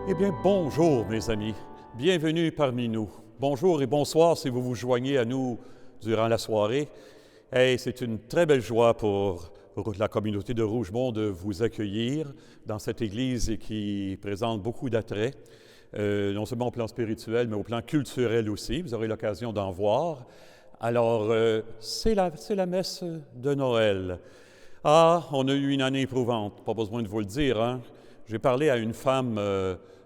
Eh bien, bonjour mes amis, bienvenue parmi nous. Bonjour et bonsoir si vous vous joignez à nous durant la soirée. Hey, c'est une très belle joie pour la communauté de Rougemont de vous accueillir dans cette église qui présente beaucoup d'attrait, non seulement au plan spirituel, mais au plan culturel aussi. Vous aurez l'occasion d'en voir. Alors, c'est la messe de Noël. Ah, on a eu une année éprouvante, pas besoin de vous le dire, hein? J'ai parlé à une femme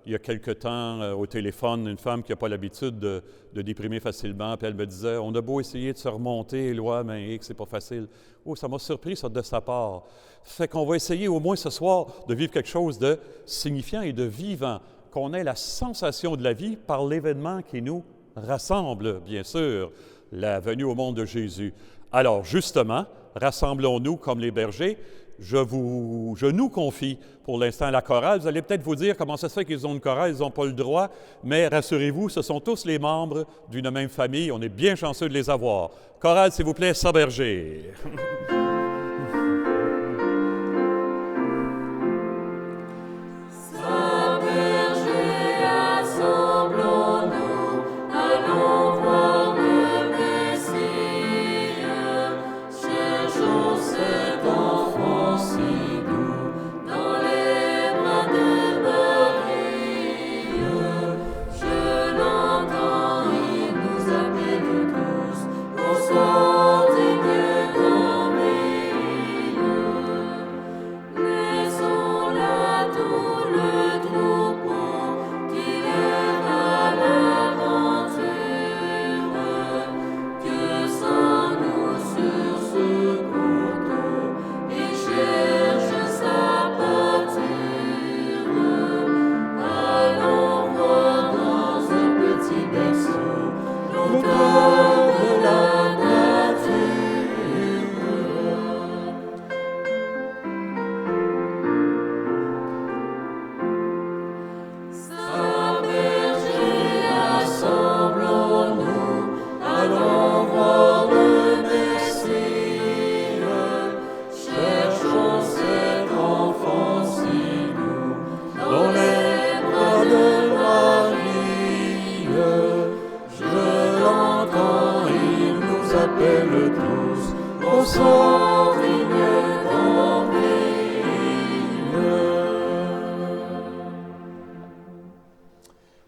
il y a quelque temps au téléphone, une femme qui n'a pas l'habitude de déprimer facilement, puis elle me disait, on a beau essayer de se remonter, Éloi, mais c'est pas facile. Oh, ça m'a surpris, ça, de sa part. Fait qu'on va essayer au moins ce soir de vivre quelque chose de signifiant et de vivant, qu'on ait la sensation de la vie par l'événement qui nous rassemble, bien sûr, la venue au monde de Jésus. Alors, justement, rassemblons-nous comme les bergers. Je nous confie pour l'instant la chorale. Vous allez peut-être vous dire comment ça se fait qu'ils ont une chorale, ils n'ont pas le droit, mais rassurez-vous, ce sont tous les membres d'une même famille. On est bien chanceux de les avoir. Chorale, s'il vous plaît, Sa berger.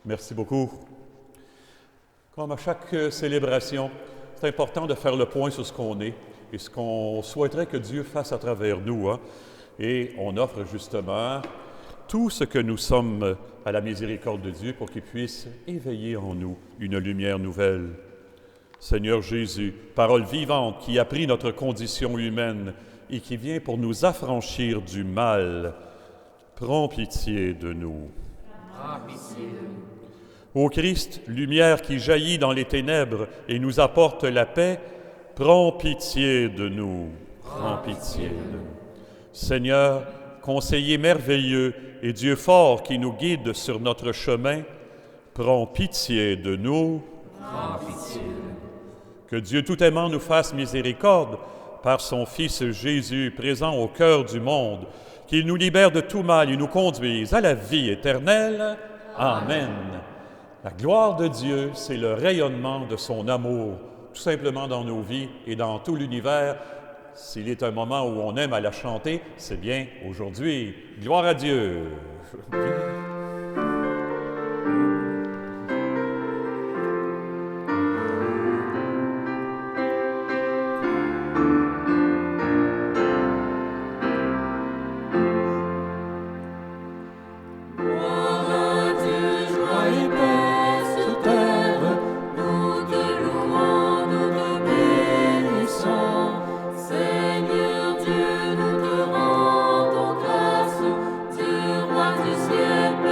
Merci beaucoup. Comme à chaque célébration, c'est important de faire le point sur ce qu'on est et ce qu'on souhaiterait que Dieu fasse à travers nous. Hein? Et on offre justement tout ce que nous sommes à la miséricorde de Dieu pour qu'il puisse éveiller en nous une lumière nouvelle. Seigneur Jésus, parole vivante qui a pris notre condition humaine et qui vient pour nous affranchir du mal, prends pitié de nous. Prends pitié de nous. Ô Christ, lumière qui jaillit dans les ténèbres et nous apporte la paix, prends pitié de nous. Prends pitié de nous. Seigneur, conseiller merveilleux et Dieu fort qui nous guide sur notre chemin, prends pitié de nous. Prends pitié de nous. Que Dieu tout aimant nous fasse miséricorde par son Fils Jésus présent au cœur du monde, qu'il nous libère de tout mal et nous conduise à la vie éternelle. Amen. La gloire de Dieu, c'est le rayonnement de son amour, tout simplement dans nos vies et dans tout l'univers. S'il est un moment où on aime à la chanter, c'est bien aujourd'hui. Gloire à Dieu! Seigneur Dieu, nous te rendons grâce, Dieu roi du ciel.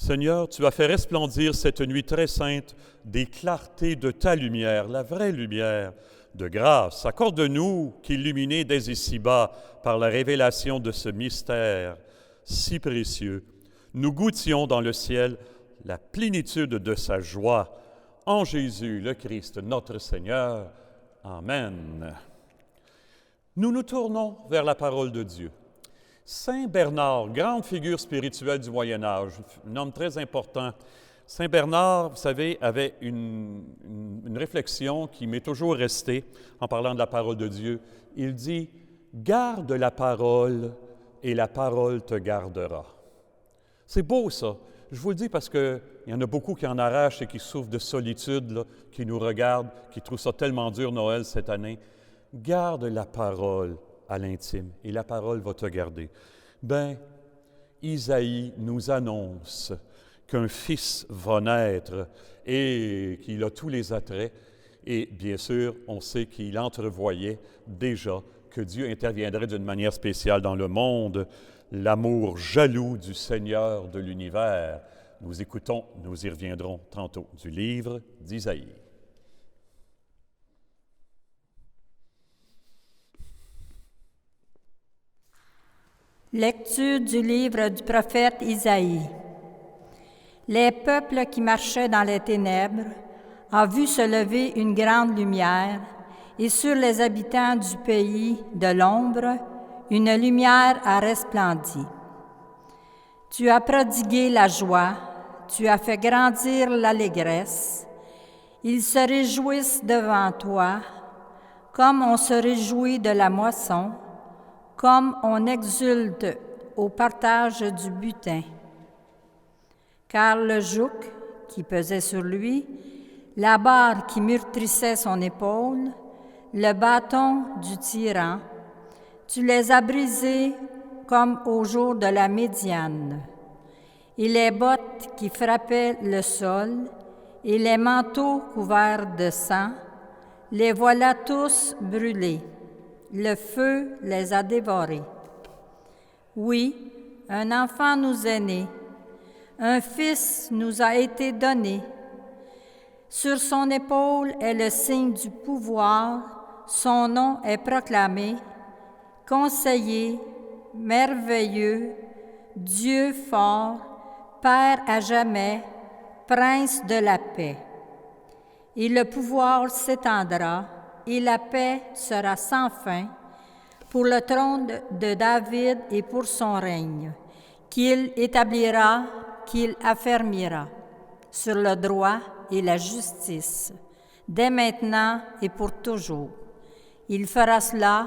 Seigneur, tu as fait resplendir cette nuit très sainte des clartés de ta lumière, la vraie lumière de grâce. Accorde-nous qu'illuminés dès ici-bas par la révélation de ce mystère si précieux, nous goûtions dans le ciel la plénitude de sa joie. En Jésus, le Christ, notre Seigneur. Amen. Nous nous tournons vers la parole de Dieu. Saint Bernard, grande figure spirituelle du Moyen Âge, un homme très important. Saint Bernard, vous savez, avait une réflexion qui m'est toujours restée en parlant de la parole de Dieu. Il dit « Garde la parole et la parole te gardera ». C'est beau ça. Je vous le dis parce qu'il y en a beaucoup qui en arrachent et qui souffrent de solitude, là, qui nous regardent, qui trouvent ça tellement dur Noël cette année. Garde la parole à l'intime et la parole va te garder. Ben, Isaïe nous annonce qu'un fils va naître et qu'il a tous les attraits. Et bien sûr, on sait qu'il entrevoyait déjà que Dieu interviendrait d'une manière spéciale dans le monde. L'amour jaloux du Seigneur de l'univers. Nous écoutons, nous y reviendrons tantôt, du livre d'Isaïe. Lecture du livre du prophète Isaïe. Les peuples qui marchaient dans les ténèbres ont vu se lever une grande lumière, et sur les habitants du pays de l'ombre, une lumière a resplendi. Tu as prodigué la joie, tu as fait grandir l'allégresse. Ils se réjouissent devant toi, comme on se réjouit de la moisson, comme on exulte au partage du butin. Car le joug qui pesait sur lui, la barre qui meurtrissait son épaule, le bâton du tyran, tu les as brisés comme au jour de la Médiane. Et les bottes qui frappaient le sol, et les manteaux couverts de sang, les voilà tous brûlés. Le feu les a dévorés. Oui, un enfant nous est né, un fils nous a été donné. Sur son épaule est le signe du pouvoir, son nom est proclamé, Conseiller, merveilleux, Dieu fort, Père à jamais, Prince de la paix. Et le pouvoir s'étendra, et la paix sera sans fin pour le trône de David et pour son règne, qu'il établira, qu'il affermira, sur le droit et la justice, dès maintenant et pour toujours. Il fera cela,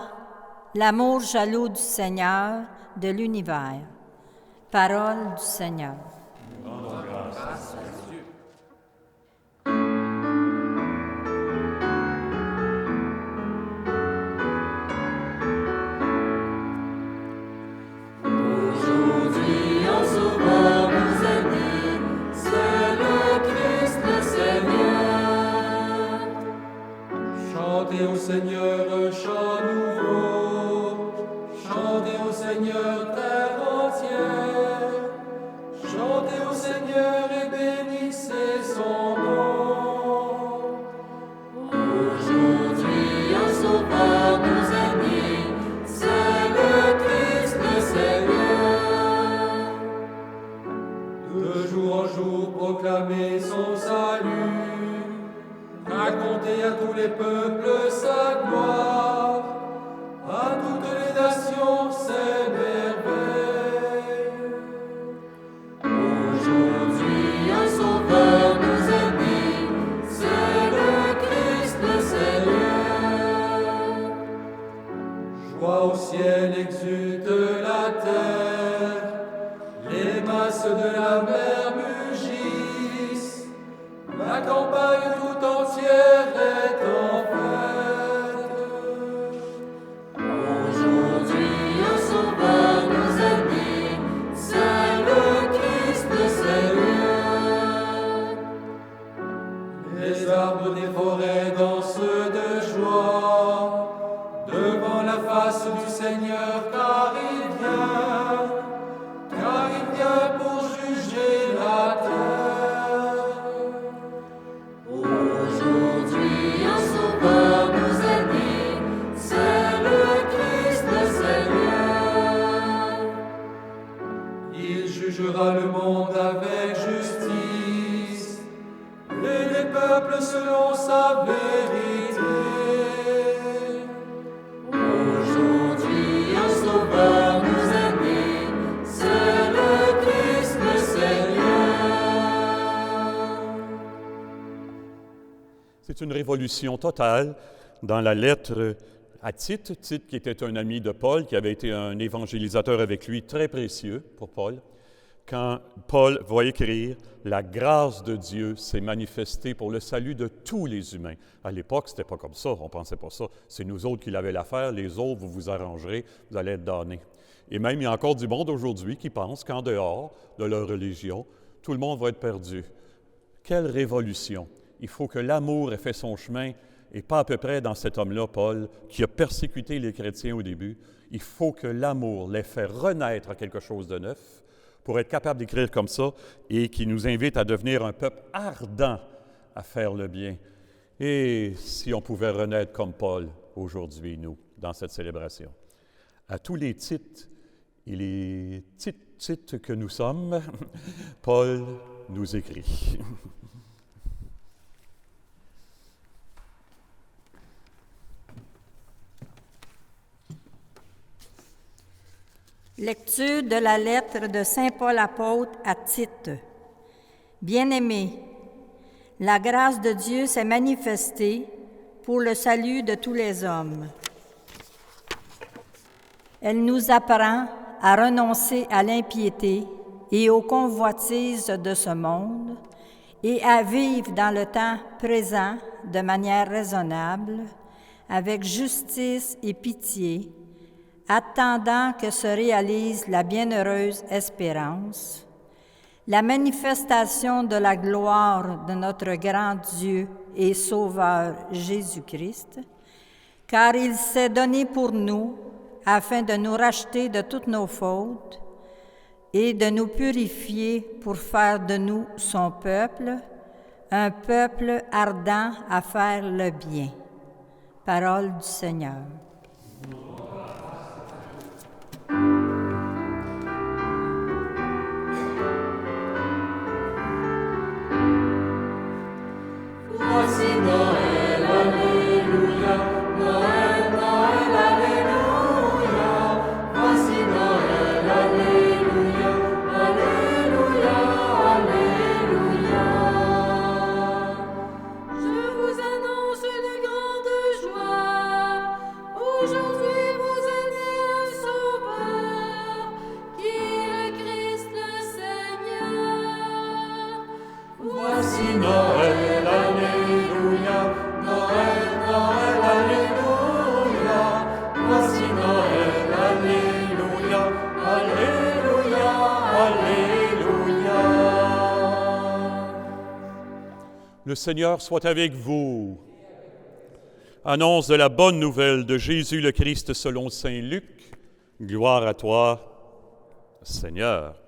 l'amour jaloux du Seigneur de l'univers. Parole du Seigneur. Rendons grâce à Dieu. Aujourd'hui, en sauveur nous aider, c'est le Christ le Seigneur. Chantez au Seigneur un chant nouveau, chantez au Seigneur terre entière, chantez au Seigneur et bénissez son nom. Aujourd'hui, en sauveur nous aider, c'est le Christ le Seigneur. De jour en jour proclamez son salut, racontez à tous les peuples sa gloire, à toutes les nations ses merveilles. Aujourd'hui, un sauveur nous aider, c'est le Christ le Seigneur. Joie au ciel exulte la terre, les masses de la mer mugissent, la campagne tout entière est en fête. Aujourd'hui, un sauveur nous aider, c'est le Christ le Seigneur. Les arbres des forêts dansent de joie devant la face du Seigneur, car il vient pour juger la peuple selon sa vérité. Aujourd'hui, un sauveur nous est né, c'est le Christ le Seigneur. C'est une révolution totale dans la lettre à Tite. Tite, qui était un ami de Paul, qui avait été un évangélisateur avec lui très précieux pour Paul. Quand Paul va écrire « La grâce de Dieu s'est manifestée pour le salut de tous les humains ». À l'époque, ce n'était pas comme ça, on ne pensait pas ça. C'est nous autres qui l'avons l'affaire, les autres, vous vous arrangerez, vous allez être damnés. Et même, il y a encore du monde aujourd'hui qui pense qu'en dehors de leur religion, tout le monde va être perdu. Quelle révolution! Il faut que l'amour ait fait son chemin, et pas à peu près dans cet homme-là, Paul, qui a persécuté les chrétiens au début. Il faut que l'amour les fait renaître à quelque chose de neuf, pour être capable d'écrire comme ça et qui nous invite à devenir un peuple ardent à faire le bien. Et si on pouvait renaître comme Paul aujourd'hui, nous, dans cette célébration. À tous les titres et les titres que nous sommes, Paul nous écrit. Lecture de la lettre de Saint Paul apôtre à Tite. Bien-aimés, la grâce de Dieu s'est manifestée pour le salut de tous les hommes. Elle nous apprend à renoncer à l'impiété et aux convoitises de ce monde et à vivre dans le temps présent de manière raisonnable, avec justice et pitié, attendant que se réalise la bienheureuse espérance, la manifestation de la gloire de notre grand Dieu et Sauveur Jésus-Christ, car il s'est donné pour nous afin de nous racheter de toutes nos fautes et de nous purifier pour faire de nous son peuple, un peuple ardent à faire le bien. Parole du Seigneur. Voici Noël, alléluia, Noël, Noël, alléluia. Voici Noël, alléluia, alléluia, alléluia. Je vous annonce une grande joie. Aujourd'hui vous est né un sauveur, qui est le Christ le Seigneur. Voici Noël, alléluia, Noël, Noël, alléluia. Voici Noël, alléluia, alléluia, alléluia. Le Seigneur soit avec vous. Annonce de la bonne nouvelle de Jésus le Christ selon saint Luc. Gloire à toi, Seigneur.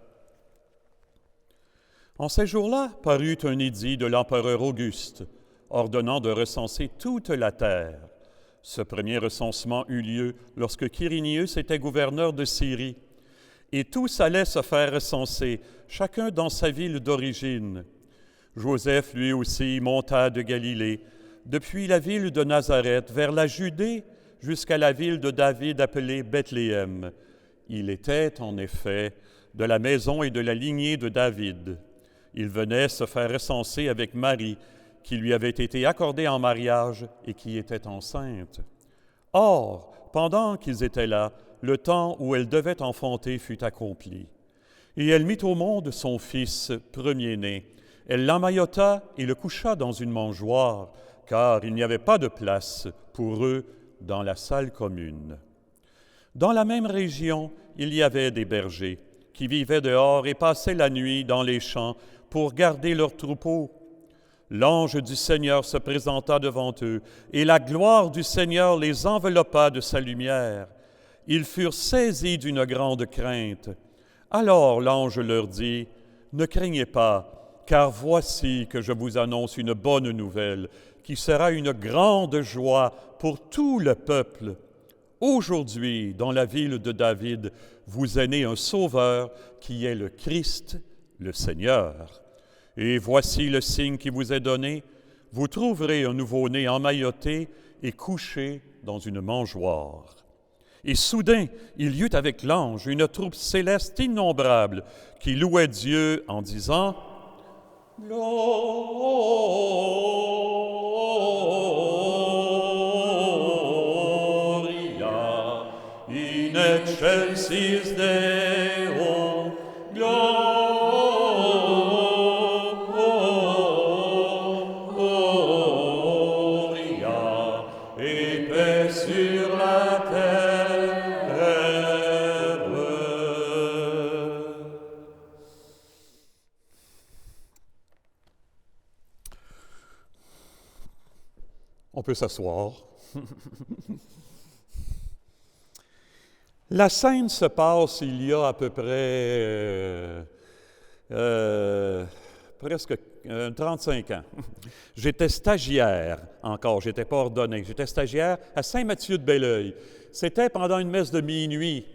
En ces jours-là, parut un édit de l'empereur Auguste, ordonnant de recenser toute la terre. Ce premier recensement eut lieu lorsque Quirinius était gouverneur de Syrie, et tous allaient se faire recenser, chacun dans sa ville d'origine. Joseph, lui aussi, monta de Galilée, depuis la ville de Nazareth, vers la Judée, jusqu'à la ville de David appelée Bethléem. Il était, en effet, de la maison et de la lignée de David. Il venait se faire recenser avec Marie, qui lui avait été accordée en mariage et qui était enceinte. Or, pendant qu'ils étaient là, le temps où elle devait enfanter fut accompli. Et elle mit au monde son fils premier-né. Elle l'emmaillota et le coucha dans une mangeoire, car il n'y avait pas de place pour eux dans la salle commune. Dans la même région, il y avait des bergers qui vivaient dehors et passaient la nuit dans les champs pour garder leurs troupeaux. L'ange du Seigneur se présenta devant eux, et la gloire du Seigneur les enveloppa de sa lumière. Ils furent saisis d'une grande crainte. Alors l'ange leur dit, « Ne craignez pas, car voici que je vous annonce une bonne nouvelle, qui sera une grande joie pour tout le peuple. Aujourd'hui, dans la ville de David, vous est né un Sauveur qui est le Christ, le Seigneur. Et voici le signe qui vous est donné. vous trouverez un nouveau-né emmailloté et couché dans une mangeoire. Et soudain, il y eut avec l'ange une troupe céleste innombrable qui louait Dieu en disant « Gloria in excelsis Deo, Gloria et paix sur la terre. » On peut s'asseoir. La scène se passe il y a à peu près presque 35 ans. J'étais stagiaire encore, j'étais pas ordonné. J'étais stagiaire à Saint-Mathieu-de-Belleuil. C'était pendant une messe de minuit,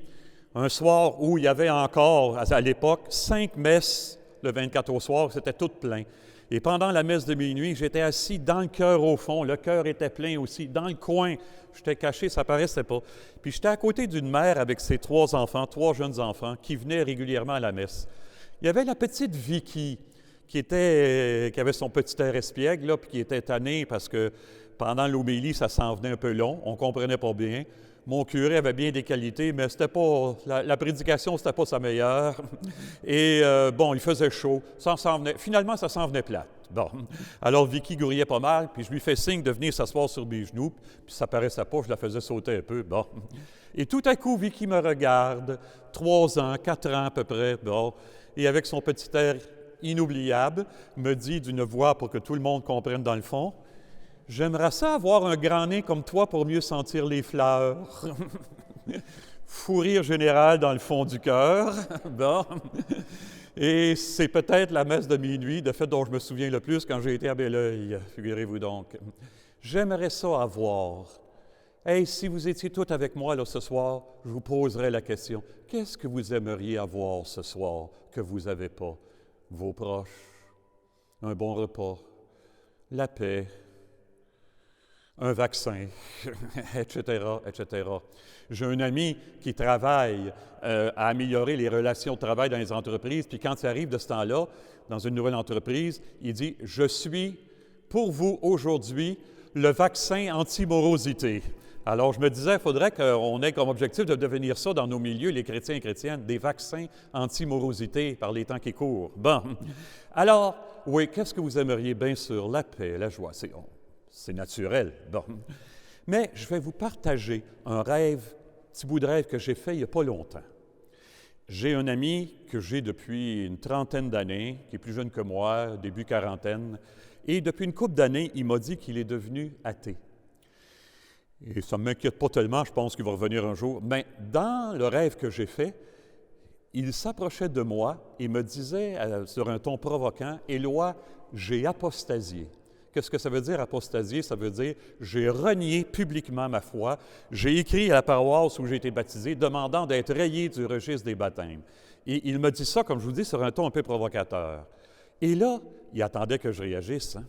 un soir où il y avait encore, à l'époque, 5 messes le 24 au soir, c'était tout plein. Et pendant la messe de minuit, j'étais assis dans le chœur au fond. Le chœur était plein aussi, dans le coin. J'étais caché, ça paraissait pas. Puis j'étais à côté d'une mère avec ses 3 enfants, 3 jeunes enfants, qui venaient régulièrement à la messe. Il y avait la petite Vicky, qui avait son petit air espiègle, là, puis qui était tannée parce que pendant l'homélie, ça s'en venait un peu long. On ne comprenait pas bien. Mon curé avait bien des qualités, mais c'était pas la prédication, c'était pas sa meilleure. Et bon, il faisait chaud. Finalement, ça s'en venait plate. Bon. Alors, Vicky grouillait pas mal, puis je lui fais signe de venir s'asseoir sur mes genoux, puis ça paraissait pas, je la faisais sauter un peu. Bon. Et tout à coup, Vicky me regarde, 3 ans, 4 ans à peu près, bon, et avec son petit air inoubliable, me dit d'une voix pour que tout le monde comprenne dans le fond, « J'aimerais ça avoir un grand nez comme toi pour mieux sentir les fleurs. » Fou rire général dans le fond du cœur. Bon. Et c'est peut-être la messe de minuit, de fait dont je me souviens le plus quand j'ai été à Belleuil, figurez-vous donc. J'aimerais ça avoir. Hey, si vous étiez tous avec moi là, ce soir, je vous poserais la question. Qu'est-ce que vous aimeriez avoir ce soir que vous n'avez pas? Vos proches, un bon repas, la paix, un vaccin, etc., etc. J'ai un ami qui travaille à améliorer les relations de travail dans les entreprises, puis quand il arrive de ce temps-là, dans une nouvelle entreprise, il dit « Je suis pour vous aujourd'hui le vaccin anti-morosité ». Alors, je me disais, il faudrait qu'on ait comme objectif de devenir ça dans nos milieux, les chrétiens et chrétiennes, des vaccins anti-morosité par les temps qui courent. Bon. Alors, oui, qu'est-ce que vous aimeriez? Bien sûr, la paix, la joie, c'est naturel. Bon. Mais je vais vous partager un petit bout de rêve que j'ai fait il n'y a pas longtemps. J'ai un ami que j'ai depuis une 30aine d'années, qui est plus jeune que moi, début quarantaine, et depuis une couple d'années, il m'a dit qu'il est devenu athée. Et ça ne m'inquiète pas tellement, je pense qu'il va revenir un jour. Mais dans le rêve que j'ai fait, il s'approchait de moi et me disait sur un ton provoquant, « Éloi, j'ai apostasié. » Qu'est-ce que ça veut dire, apostasier? Ça veut dire, j'ai renié publiquement ma foi. J'ai écrit à la paroisse où j'ai été baptisé, demandant d'être rayé du registre des baptêmes. Et il me dit ça, comme je vous dis, sur un ton un peu provocateur. Et là, il attendait que je réagisse. Hein?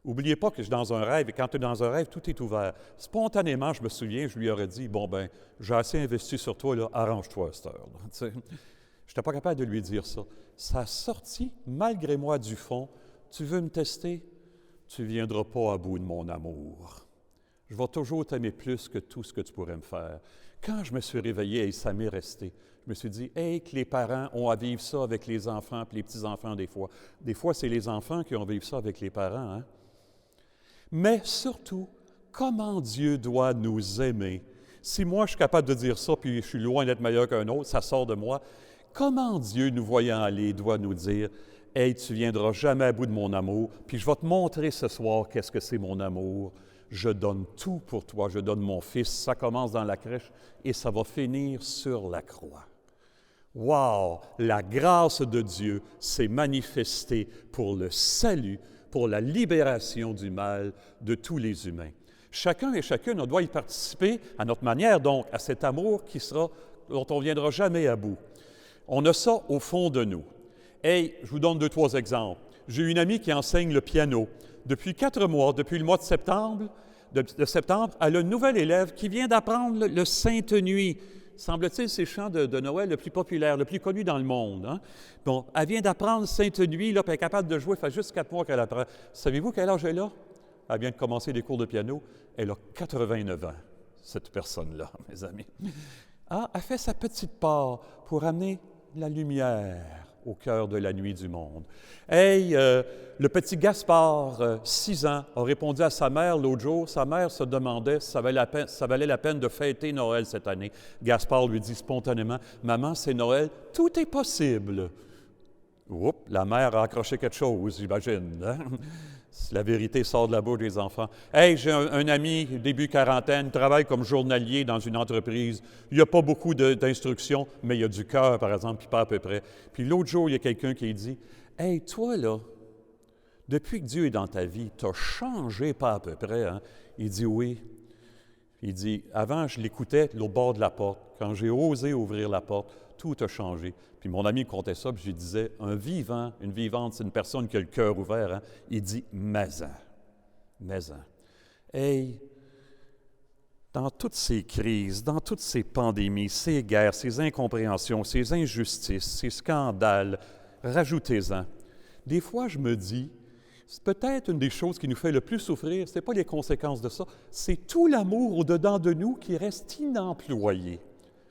N'oubliez pas que je suis dans un rêve, et quand tu es dans un rêve, tout est ouvert. Spontanément, je me souviens, je lui aurais dit, « Bon, ben, j'ai assez investi sur toi, là, arrange-toi à cette heure. » Je n'étais pas capable de lui dire ça. Ça a sorti, malgré moi, du fond. « Tu veux me tester? Tu ne viendras pas à bout de mon amour. Je vais toujours t'aimer plus que tout ce que tu pourrais me faire. » Quand je me suis réveillé, et ça m'est resté, je me suis dit, « Hey, que les parents ont à vivre ça avec les enfants et les petits-enfants des fois. » Des fois, c'est les enfants qui ont à vivre ça avec les parents, hein? Mais surtout, comment Dieu doit nous aimer. Si moi, je suis capable de dire ça, puis je suis loin d'être meilleur qu'un autre, ça sort de moi, comment Dieu, nous voyant aller, doit nous dire, « Hey, tu ne viendras jamais à bout de mon amour, puis je vais te montrer ce soir qu'est-ce que c'est mon amour. Je donne tout pour toi, je donne mon fils. Ça commence dans la crèche et ça va finir sur la croix. » Wow! La grâce de Dieu s'est manifestée pour le salut, pour la libération du mal de tous les humains. Chacun et chacune, on doit y participer à notre manière, donc, à cet amour dont on ne viendra jamais à bout. On a ça au fond de nous. Hey, je vous donne 2-3 exemples. J'ai une amie qui enseigne le piano. Depuis 4 mois, depuis le mois de septembre, elle a une nouvelle élève qui vient d'apprendre le Sainte Nuit. Semble-t-il, c'est le chant de Noël le plus populaire, le plus connu dans le monde. Hein? Bon, elle vient d'apprendre Sainte Nuit, là, puis elle est capable de jouer, ça fait juste 4 mois qu'elle apprend. Savez-vous quel âge elle a? Elle vient de commencer des cours de piano. Elle a 89 ans, cette personne-là, mes amis. Ah, elle fait sa petite part pour amener la lumière au cœur de la nuit du monde. Hey, le petit Gaspard, 6 ans, a répondu à sa mère l'autre jour. Sa mère se demandait si ça valait la peine de fêter Noël cette année. Gaspard lui dit spontanément, « Maman, c'est Noël, tout est possible. » Oups, la mère a accroché quelque chose, j'imagine. Hein? La vérité sort de la bouche des enfants. « Hey, j'ai un ami, début quarantaine, travaille comme journalier dans une entreprise. Il n'y a pas beaucoup d'instructions, mais il y a du cœur, par exemple, puis pas à peu près. » Puis l'autre jour, il y a quelqu'un qui dit, « Hey, toi, là, depuis que Dieu est dans ta vie, tu as changé pas à peu près. Hein? » Il dit, « Oui. » Il dit, « Avant, je l'écoutais au bord de la porte. Quand j'ai osé ouvrir la porte, tout a changé. » Puis mon ami me contait ça, puis je lui disais, un vivant, une vivante, c'est une personne qui a le cœur ouvert. Hein? Il dit, mais-en. Hey, dans toutes ces crises, dans toutes ces pandémies, ces guerres, ces incompréhensions, ces injustices, ces scandales, rajoutez-en. Des fois, je me dis, c'est peut-être une des choses qui nous fait le plus souffrir, ce n'est pas les conséquences de ça, c'est tout l'amour au-dedans de nous qui reste inemployé.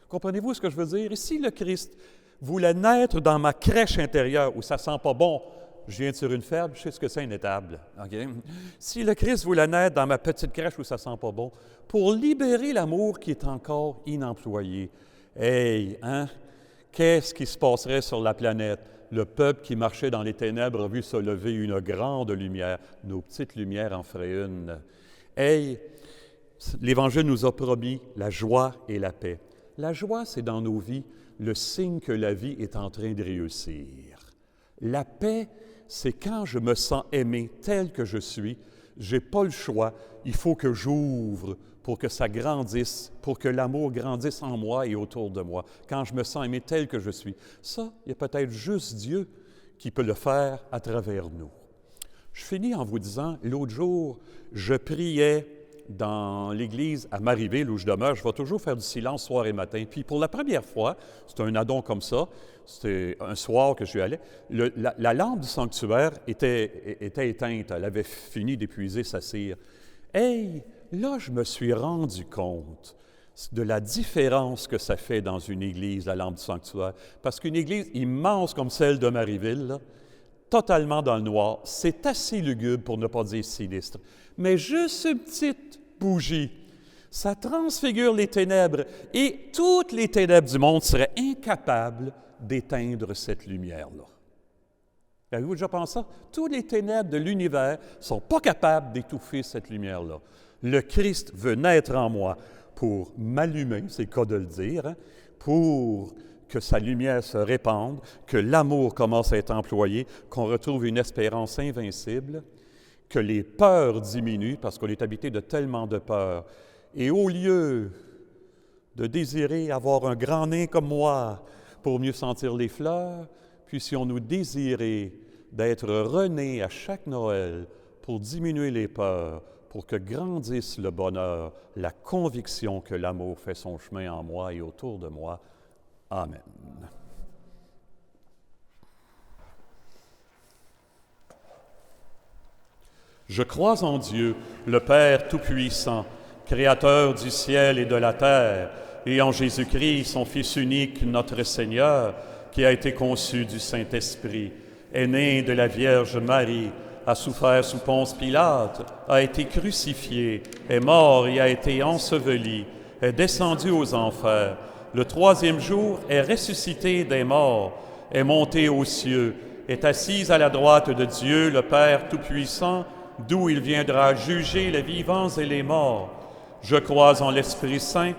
Comprenez-vous ce que je veux dire? Et si le Christ voulait naître dans ma crèche intérieure où ça ne sent pas bon, je viens sur une ferme, je sais ce que c'est une étable. Okay? Si le Christ voulait naître dans ma petite crèche où ça ne sent pas bon, pour libérer l'amour qui est encore inemployé, hey, hein? Qu'est-ce qui se passerait sur la planète? Le peuple qui marchait dans les ténèbres a vu se lever une grande lumière. Nos petites lumières en feraient une. Hey, l'Évangile nous a promis la joie et la paix. La joie, c'est dans nos vies le signe que la vie est en train de réussir. La paix, c'est quand je me sens aimé tel que je suis, je n'ai pas le choix, il faut que j'ouvre pour que ça grandisse, pour que l'amour grandisse en moi et autour de moi, quand je me sens aimé tel que je suis. Ça, il y a peut-être juste Dieu qui peut le faire à travers nous. Je finis en vous disant, l'autre jour, je priais dans l'église à Marieville où je demeure. Je vais toujours faire du silence soir et matin. Puis pour la première fois, c'était un addon comme ça, c'était un soir que je suis allé, la lampe du sanctuaire était éteinte. Elle avait fini d'épuiser sa cire. Hey, là, je me suis rendu compte de la différence que ça fait dans une église, la lampe du sanctuaire. Parce qu'une église immense comme celle de Marieville, là, totalement dans le noir, c'est assez lugubre pour ne pas dire sinistre. Mais juste une petite bougie, ça transfigure les ténèbres et toutes les ténèbres du monde seraient incapables d'éteindre cette lumière-là. Avez-vous déjà pensé ça? Toutes les ténèbres de l'univers ne sont pas capables d'étouffer cette lumière-là. Le Christ veut naître en moi pour m'allumer, c'est le cas de le dire, hein, pour que sa lumière se répande, que l'amour commence à être employé, qu'on retrouve une espérance invincible, que les peurs diminuent, parce qu'on est habité de tellement de peurs. Et au lieu de désirer avoir un grand nez comme moi pour mieux sentir les fleurs, puissions-nous désirer d'être renés à chaque Noël pour diminuer les peurs, pour que grandisse le bonheur, la conviction que l'amour fait son chemin en moi et autour de moi. Amen. Je crois en Dieu, le Père Tout-Puissant, Créateur du ciel et de la terre, et en Jésus-Christ, son Fils unique, notre Seigneur, qui a été conçu du Saint-Esprit, est né de la Vierge Marie, a souffert sous Ponce Pilate, a été crucifié, est mort et a été enseveli, est descendu aux enfers. Le 3e jour est ressuscité des morts, est monté aux cieux, est assis à la droite de Dieu, le Père Tout-Puissant, d'où il viendra juger les vivants et les morts. Je crois en l'Esprit Saint,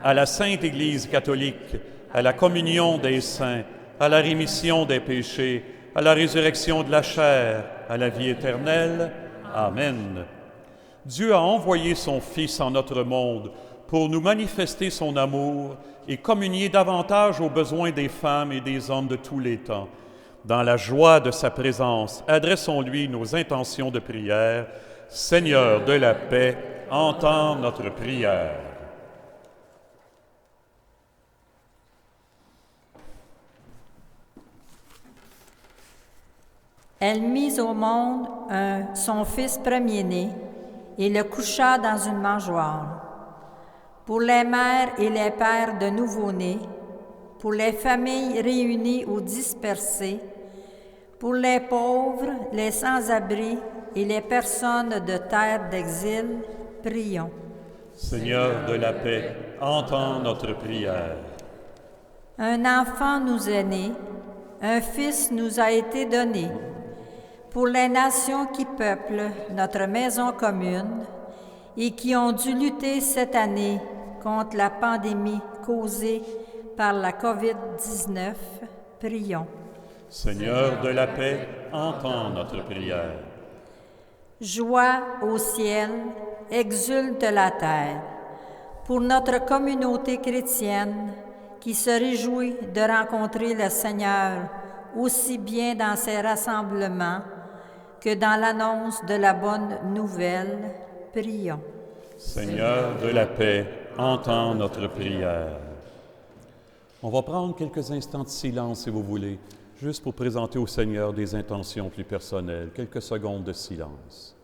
à la Sainte Église catholique, à la communion des saints, à la rémission des péchés, à la résurrection de la chair, à la vie éternelle. Amen. Dieu a envoyé son Fils en notre monde pour nous manifester son amour et communier davantage aux besoins des femmes et des hommes de tous les temps. Dans la joie de sa présence, adressons-lui nos intentions de prière. Seigneur de la paix, entends notre prière. Elle mit au monde son fils premier-né et le coucha dans une mangeoire. Pour les mères et les pères de nouveau-nés, pour les familles réunies ou dispersées, pour les pauvres, les sans-abri et les personnes de terre d'exil, prions. Seigneur de la paix, entends notre prière. Un enfant nous est né, un fils nous a été donné. Pour les nations qui peuplent notre maison commune et qui ont dû lutter cette année contre la pandémie causée par la COVID-19, prions. Seigneur de la paix, entends notre prière. Joie au ciel, exulte la terre. Pour notre communauté chrétienne qui se réjouit de rencontrer le Seigneur aussi bien dans ses rassemblements que dans l'annonce de la bonne nouvelle, prions. Seigneur de la paix, entends notre prière. On va prendre quelques instants de silence, si vous voulez, juste pour présenter au Seigneur des intentions plus personnelles. Quelques secondes de silence.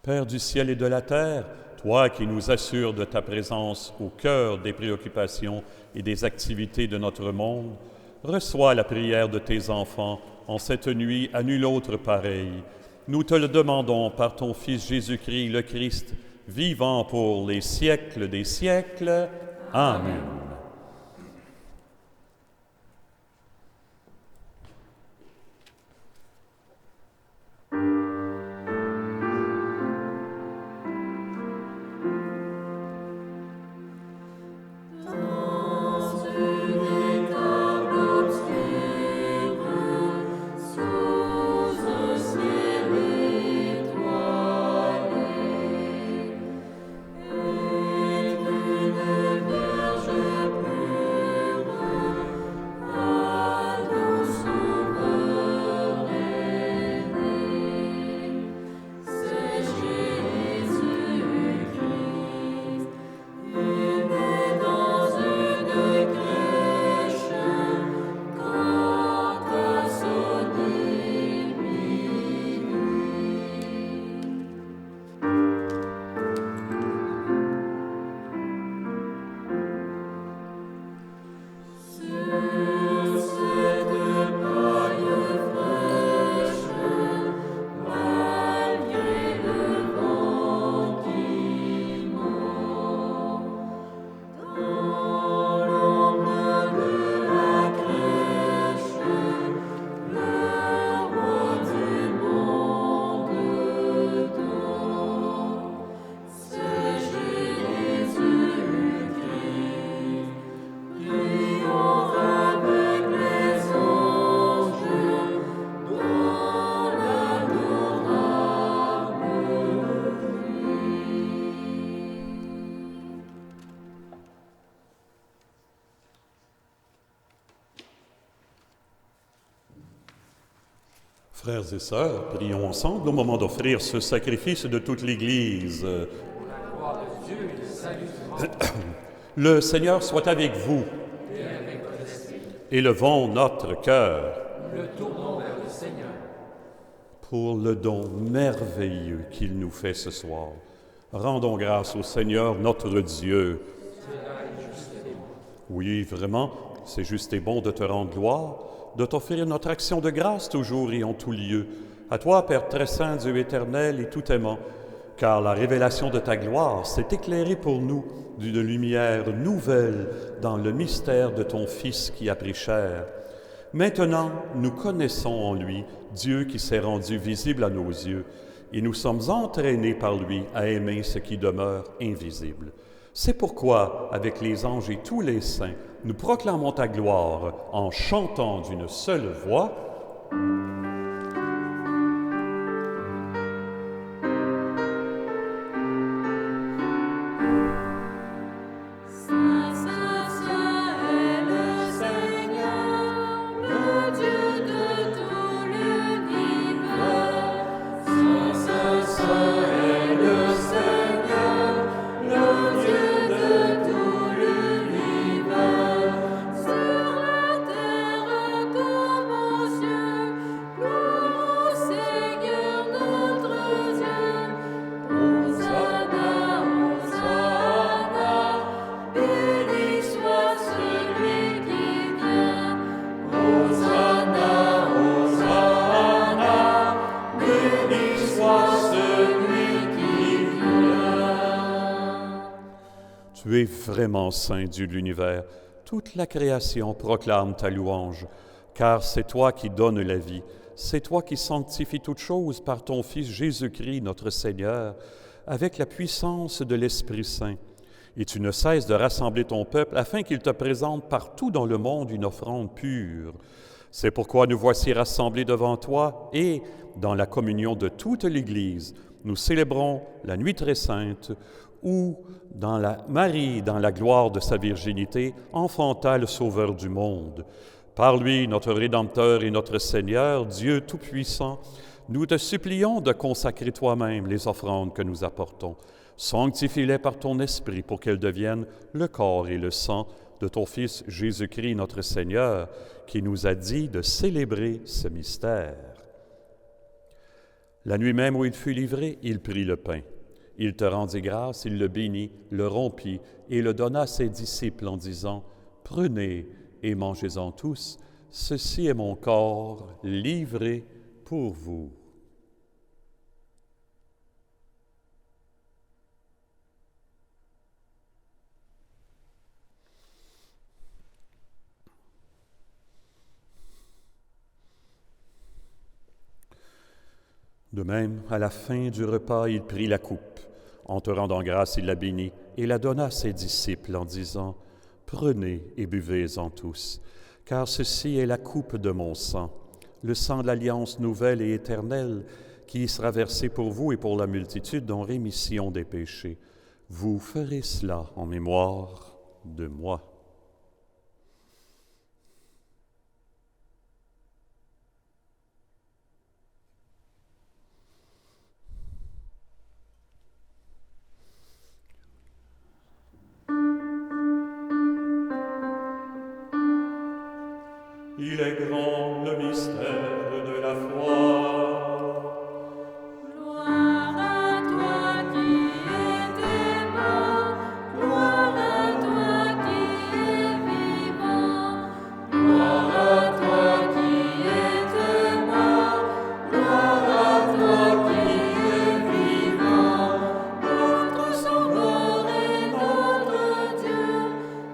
Père du ciel et de la terre, toi qui nous assures de ta présence au cœur des préoccupations et des activités de notre monde, reçois la prière de tes enfants en cette nuit à nul autre pareil. Nous te le demandons par ton Fils Jésus-Christ, le Christ, vivant pour les siècles des siècles. Amen. Frères et sœurs, prions ensemble au moment d'offrir ce sacrifice de toute l'Église. Le Seigneur soit avec vous. Élevons notre cœur. Le tournons vers le Seigneur. Pour le don merveilleux qu'il nous fait ce soir, rendons grâce au Seigneur notre Dieu. Oui, vraiment, c'est juste et bon de te rendre gloire, de t'offrir notre action de grâce toujours et en tout lieu. À toi, Père très saint, Dieu éternel et tout aimant, car la révélation de ta gloire s'est éclairée pour nous d'une lumière nouvelle dans le mystère de ton Fils qui a pris chair. Maintenant, nous connaissons en lui Dieu qui s'est rendu visible à nos yeux, et nous sommes entraînés par lui à aimer ce qui demeure invisible. C'est pourquoi, avec les anges et tous les saints, nous proclamons ta gloire en chantant d'une seule voix. Tu es vraiment saint, Dieu de l'univers. Toute la création proclame ta louange, car c'est toi qui donnes la vie. C'est toi qui sanctifies toutes choses par ton Fils Jésus-Christ, notre Seigneur, avec la puissance de l'Esprit Saint. Et tu ne cesses de rassembler ton peuple afin qu'il te présente partout dans le monde une offrande pure. C'est pourquoi nous voici rassemblés devant toi et, dans la communion de toute l'Église, nous célébrons la nuit très sainte où, Marie, dans la gloire de sa virginité, enfanta le Sauveur du monde. Par lui, notre Rédempteur et notre Seigneur, Dieu Tout-Puissant, nous te supplions de consacrer toi-même les offrandes que nous apportons. Sanctifie-les par ton Esprit pour qu'elles deviennent le corps et le sang de ton Fils Jésus-Christ, notre Seigneur, qui nous a dit de célébrer ce mystère. La nuit même où il fut livré, il prit le pain. Il te rendit grâce, il le bénit, le rompit et le donna à ses disciples en disant « Prenez et mangez-en tous, ceci est mon corps livré pour vous. » De même, à la fin du repas, il prit la coupe. En te rendant grâce, il la bénit et la donna à ses disciples en disant « Prenez et buvez-en tous, car ceci est la coupe de mon sang, le sang de l'alliance nouvelle et éternelle qui sera versé pour vous et pour la multitude en rémission des péchés. Vous ferez cela en mémoire de moi. » Il est grand le mystère de la foi. Gloire à toi qui étais mort, gloire à toi qui es vivant. Gloire à toi qui étais mort, gloire à toi qui es vivant. Notre Sauveur et notre Dieu,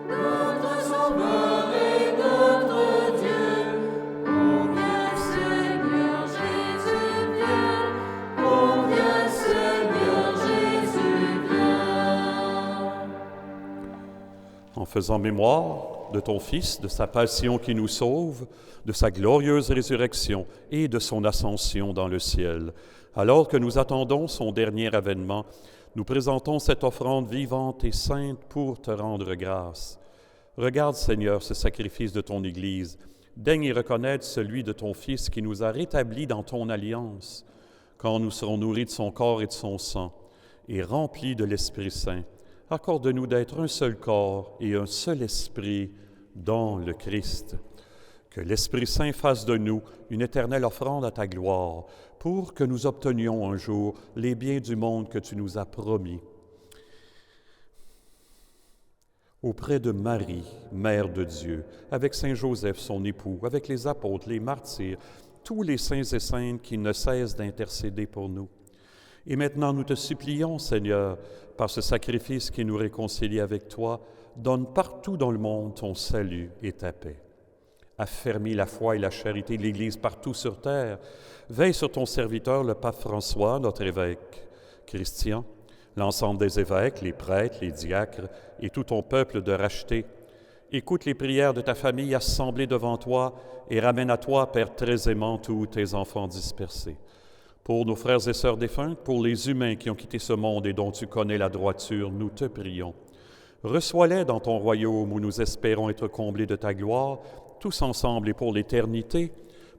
notre Sauveur et notre Dieu. Combien Seigneur Jésus vient, combien Seigneur Jésus vient. En faisant mémoire de ton Fils, de sa passion qui nous sauve, de sa glorieuse résurrection et de son ascension dans le ciel, alors que nous attendons son dernier avènement, nous présentons cette offrande vivante et sainte pour te rendre grâce. Regarde, Seigneur, ce sacrifice de ton Église. Daigne y reconnaître celui de ton Fils qui nous a rétablis dans ton alliance, quand nous serons nourris de son corps et de son sang, et remplis de l'Esprit Saint. Accorde-nous d'être un seul corps et un seul esprit dans le Christ. Que l'Esprit Saint fasse de nous une éternelle offrande à ta gloire, pour que nous obtenions un jour les biens du monde que tu nous as promis. Auprès de Marie, Mère de Dieu, avec Saint Joseph, son époux, avec les apôtres, les martyrs, tous les saints et saintes qui ne cessent d'intercéder pour nous. Et maintenant, nous te supplions, Seigneur, par ce sacrifice qui nous réconcilie avec toi, donne partout dans le monde ton salut et ta paix. Affermis la foi et la charité de l'Église partout sur terre. Veille sur ton serviteur, le pape François, notre évêque Christian, l'ensemble des évêques, les prêtres, les diacres et tout ton peuple de racheté. Écoute les prières de ta famille assemblée devant toi et ramène à toi, Père très aimant, tous tes enfants dispersés. Pour nos frères et sœurs défunts, pour les humains qui ont quitté ce monde et dont tu connais la droiture, nous te prions. Reçois-les dans ton royaume où nous espérons être comblés de ta gloire, tous ensemble et pour l'éternité,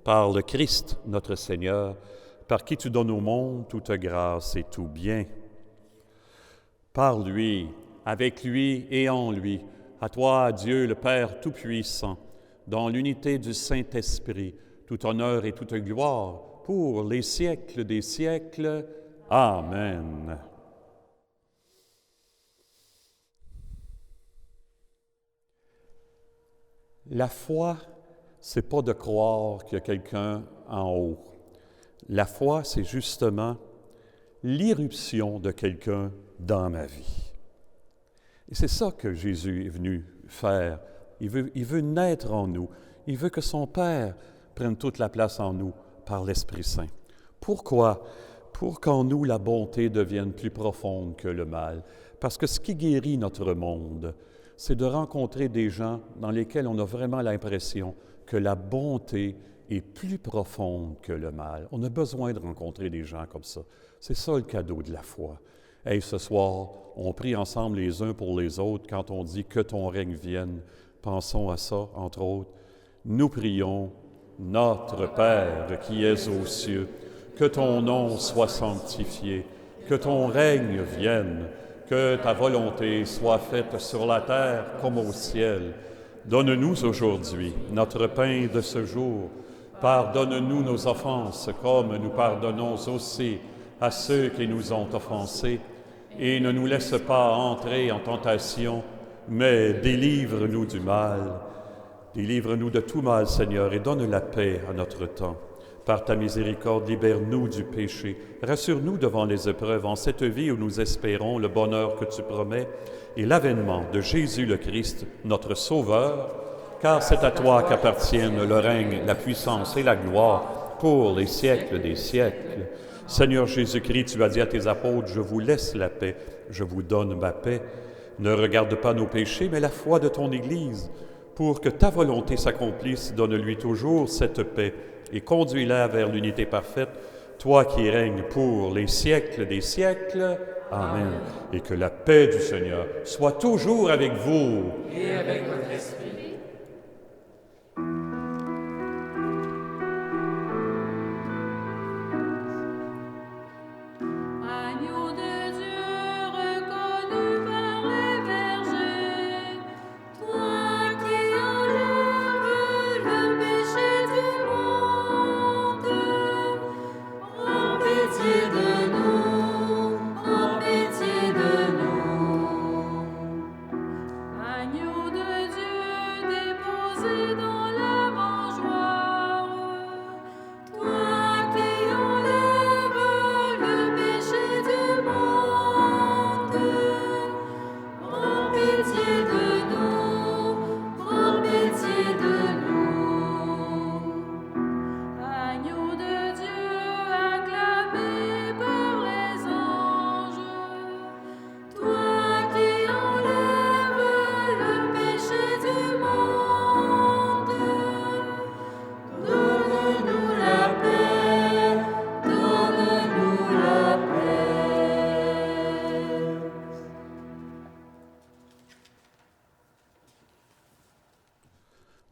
par le Christ, notre Seigneur, par qui tu donnes au monde toute grâce et tout bien. Par lui, avec lui et en lui, à toi, Dieu le Père Tout-Puissant, dans l'unité du Saint-Esprit, tout honneur et toute gloire, pour les siècles des siècles. Amen. La foi, c'est pas de croire qu'il y a quelqu'un en haut. La foi, c'est justement l'irruption de quelqu'un dans ma vie. Et c'est ça que Jésus est venu faire. Il veut naître en nous. Il veut que son Père prenne toute la place en nous par l'Esprit Saint. Pourquoi? Pour qu'en nous la bonté devienne plus profonde que le mal. Parce que ce qui guérit notre monde, c'est de rencontrer des gens dans lesquels on a vraiment l'impression que la bonté est plus profonde que le mal. On a besoin de rencontrer des gens comme ça. C'est ça le cadeau de la foi. Hey, ce soir, on prie ensemble les uns pour les autres quand on dit « Que ton règne vienne ». Pensons à ça, entre autres. Nous prions « Notre Père qui es aux cieux, que ton nom soit sanctifié, que ton règne vienne, que ta volonté soit faite sur la terre comme au ciel. Donne-nous aujourd'hui notre pain de ce jour. Pardonne-nous nos offenses comme nous pardonnons aussi à ceux qui nous ont offensés. Et ne nous laisse pas entrer en tentation, mais délivre-nous du mal. Délivre-nous de tout mal, Seigneur, et donne la paix à notre temps. Par ta miséricorde, libère-nous du péché. Rassure-nous devant les épreuves en cette vie où nous espérons le bonheur que tu promets et l'avènement de Jésus le Christ, notre Sauveur, car c'est à toi qu'appartiennent le règne, la puissance et la gloire pour les siècles des siècles. Seigneur Jésus-Christ, tu as dit à tes apôtres, « Je vous laisse la paix, je vous donne ma paix. » Ne regarde pas nos péchés, mais la foi de ton Église. Pour que ta volonté s'accomplisse, donne-lui toujours cette paix et conduis-la vers l'unité parfaite, toi qui règnes pour les siècles des siècles. Amen. Et que la paix du Seigneur soit toujours avec vous. Et avec votre esprit. Agneau de Dieu reconnu par les bergers, toi qui enlèves le péché du monde, prends pitié de nous, prends pitié de nous. Agneau de Dieu déposé dans la mangeoire, toi qui enlèves le péché du monde, prends pitié de nous, prends pitié de nous. Agneau de Dieu acclamé par les anges, toi qui enlèves le péché du monde, donne-nous la paix, donne-nous la paix.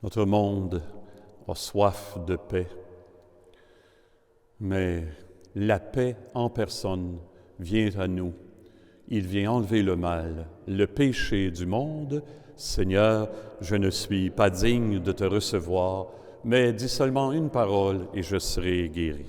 Notre monde a soif de paix, mais la paix en personne vient à nous. Il vient enlever le mal, le péché du monde. Seigneur, je ne suis pas digne de te recevoir, mais dis seulement une parole et je serai guéri.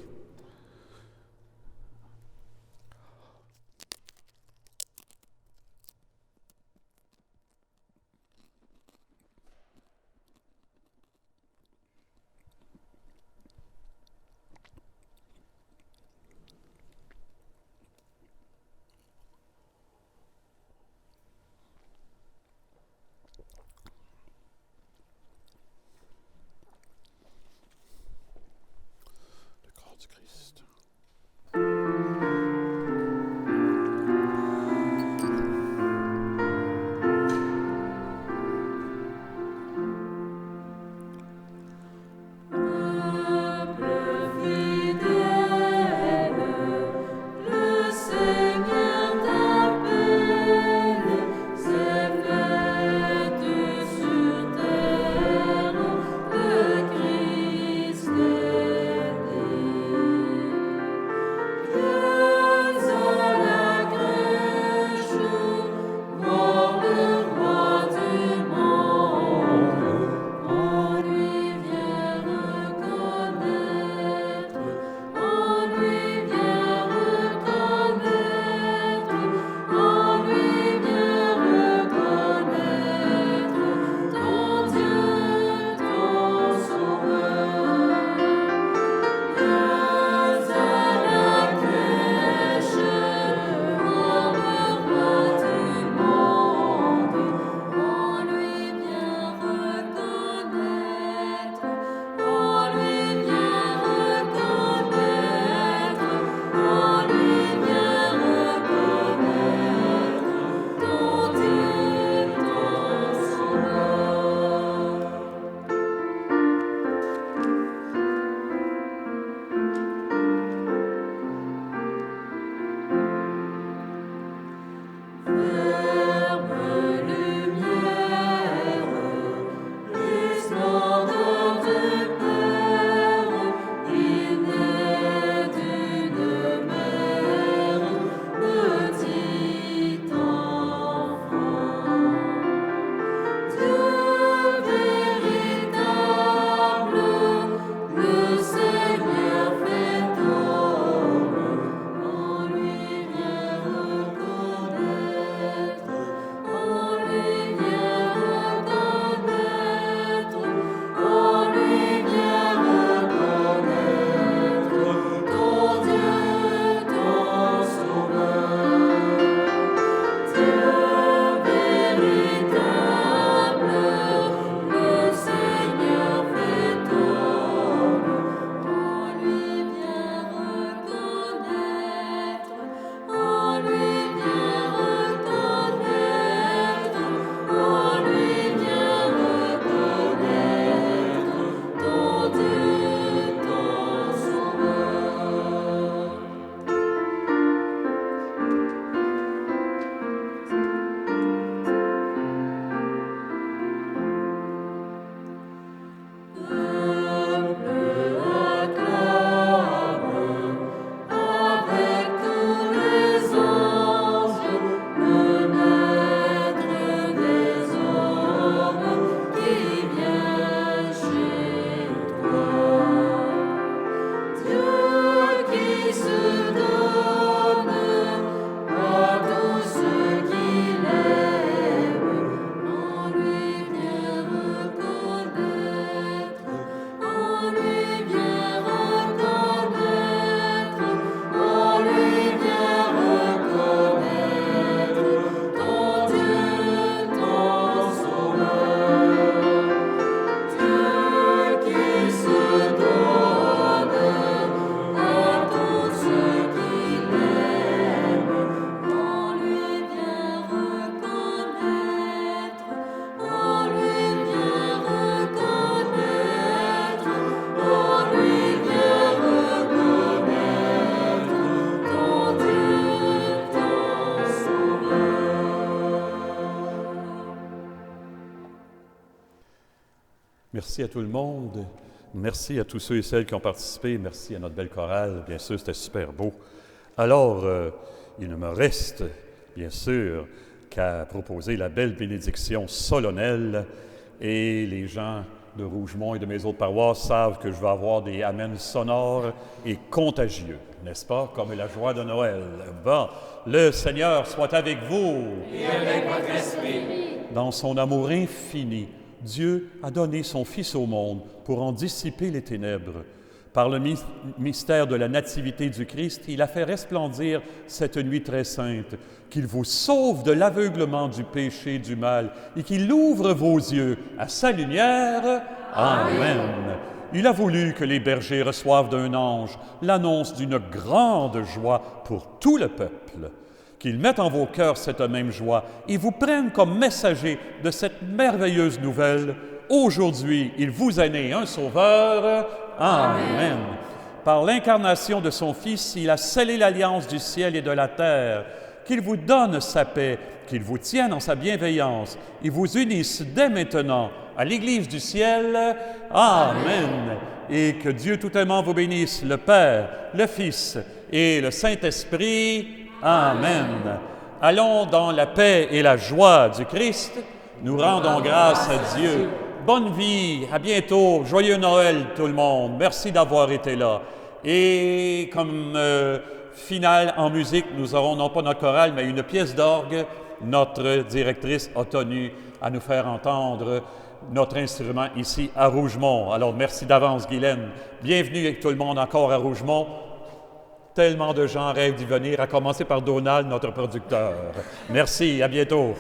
Merci à tout le monde. Merci à tous ceux et celles qui ont participé. Merci à notre belle chorale. Bien sûr, c'était super beau. Alors, il ne me reste, bien sûr, qu'à proposer la belle bénédiction solennelle. Et les gens de Rougemont et de mes autres paroisses savent que je vais avoir des amens sonores et contagieux, n'est-ce pas, comme la joie de Noël. Bon, le Seigneur soit avec vous. Et avec votre esprit. Dans son amour infini, Dieu a donné son Fils au monde pour en dissiper les ténèbres. Par le mystère de la nativité du Christ, il a fait resplendir cette nuit très sainte, qu'il vous sauve de l'aveuglement du péché, du mal, et qu'il ouvre vos yeux à sa lumière. Amen. Il a voulu que les bergers reçoivent d'un ange l'annonce d'une grande joie pour tout le peuple. Qu'ils mettent en vos cœurs cette même joie et vous prennent comme messagers de cette merveilleuse nouvelle. Aujourd'hui, il vous est né un Sauveur. Amen. Par l'incarnation de son Fils, il a scellé l'alliance du ciel et de la terre. Qu'il vous donne sa paix, qu'il vous tienne en sa bienveillance et vous unisse dès maintenant à l'Église du ciel. Amen. Et que Dieu tout-aimant vous bénisse, le Père, le Fils et le Saint-Esprit. Amen. Allons dans la paix et la joie du Christ. Nous rendons grâce à Dieu. Bonne vie, à bientôt. Joyeux Noël tout le monde. Merci d'avoir été là. Et comme finale en musique, nous aurons non pas notre chorale, mais une pièce d'orgue. Notre directrice a tenu à nous faire entendre notre instrument ici à Rougemont. Alors merci d'avance, Guylaine. Bienvenue avec tout le monde encore à Rougemont. Tellement de gens rêvent d'y venir, à commencer par Donald, notre producteur. Merci, à bientôt.